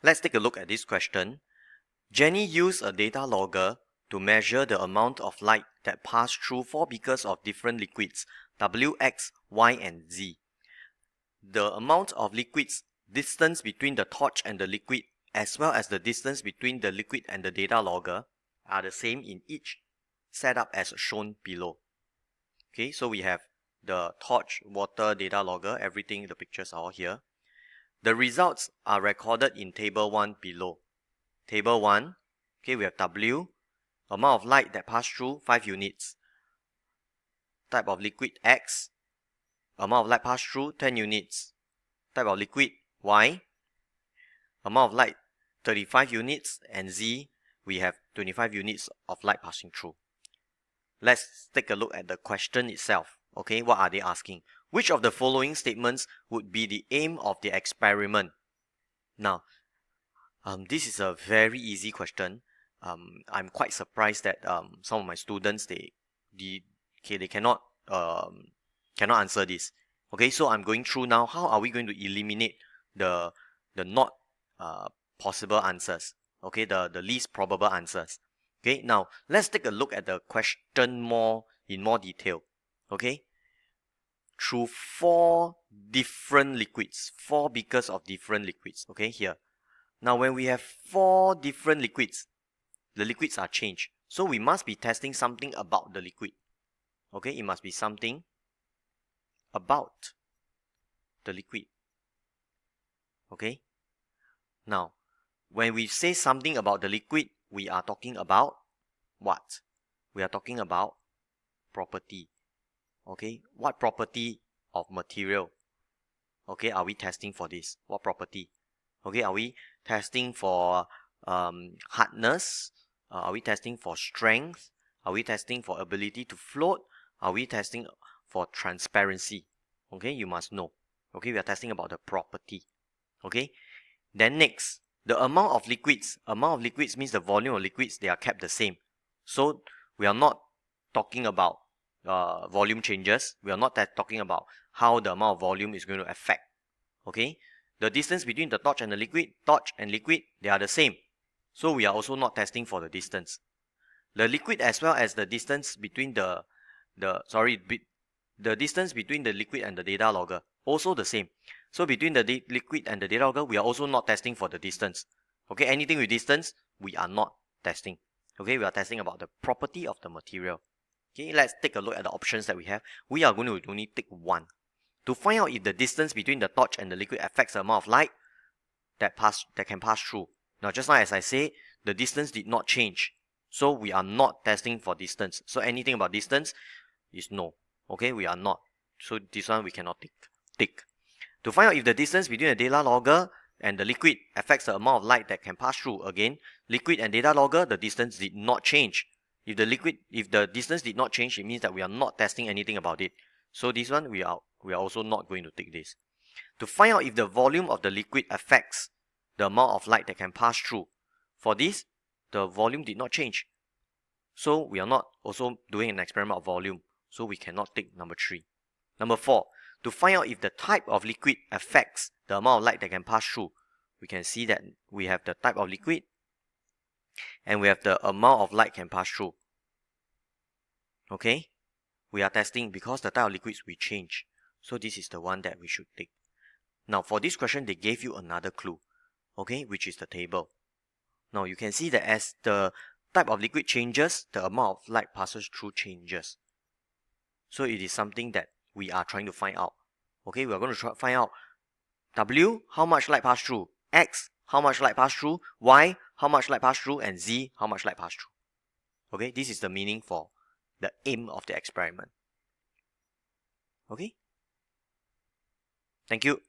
Let's take a look at this question. Jenny used a data logger to measure the amount of light that passed through 4 beakers of different liquids, W, X, Y, and Z. The amount of liquids, distance between the torch and the liquid, as well as the distance between the liquid and the data logger are the same in each setup as shown below. Okay, so we have the torch, water, data logger, everything, the pictures are all here. The results are recorded in table 1 below. Table 1, okay, we have W, amount of light that passed through 5 units. Type of liquid X, amount of light passed through 10 units. Type of liquid Y, amount of light 35 units, and Z, we have 25 units of light passing through. Let's take a look at the question itself. Okay, what are they asking? Which of the following statements would be the aim of the experiment? Now, this is a very easy question. I'm quite surprised that some of my students they cannot answer this. Okay, so I'm going through now. How are we going to eliminate the not possible answers? Okay, the least probable answers. Okay, now let's take a look at the question in more detail. Okay, through 4 different liquids, 4 beakers of different liquids. Okay, here. Now, when we have 4 different liquids, the liquids are changed. So we must be testing something about the liquid. Okay, it must be something about the liquid. Okay. Now, when we say something about the liquid, we are talking about what? We are talking about property. Okay, what property of material? Okay, are we testing for this? What property? Okay, are we testing for hardness? Are we testing for strength? Are we testing for ability to float? Are we testing for transparency? Okay, you must know. Okay, we are testing about the property. Okay, then next, the amount of liquids. Amount of liquids means the volume of liquids, they are kept the same. So we are not talking about volume changes. We are not talking about how the amount of volume is going to affect. Okay, the distance between the torch and the liquid, they are the same. So we are also not testing for the distance. The liquid as well as the distance between the distance between the liquid and the data logger, also the same. So between the liquid and the data logger, we are also not testing for the distance. Okay, anything with distance, we are not testing. Okay, we are testing about the property of the material. Okay, let's take a look at the options that we have. We are going to only take one. To find out if the distance between the torch and the liquid affects the amount of light that can pass through. Now, just now as I say, the distance did not change. So we are not testing for distance. So anything about distance is no. Okay, we are not. So this one we cannot tick. To find out if the distance between the data logger and the liquid affects the amount of light that can pass through. Again, liquid and data logger, the distance did not change. If the distance did not change, it means that we are not testing anything about it. So this one we are also not going to take this. To find out if the volume of the liquid affects the amount of light that can pass through. For this, the volume did not change. So we are not also doing an experiment of volume. So we cannot take number 3. Number 4, to find out if the type of liquid affects the amount of light that can pass through. We can see that we have the type of liquid and we have the amount of light can pass through. Okay, we are testing because the type of liquids we change. So this is the one that we should take. Now for this question, they gave you another clue, okay, which is the table. Now you can see that as the type of liquid changes, the amount of light passes through changes. So it is something that we are trying to find out. Okay, we are going to find out W, how much light pass through, X, how much light pass through, Y, how much light pass through, and Z, how much light pass through. Okay, this is the meaning for the aim of the experiment. Okay, thank you.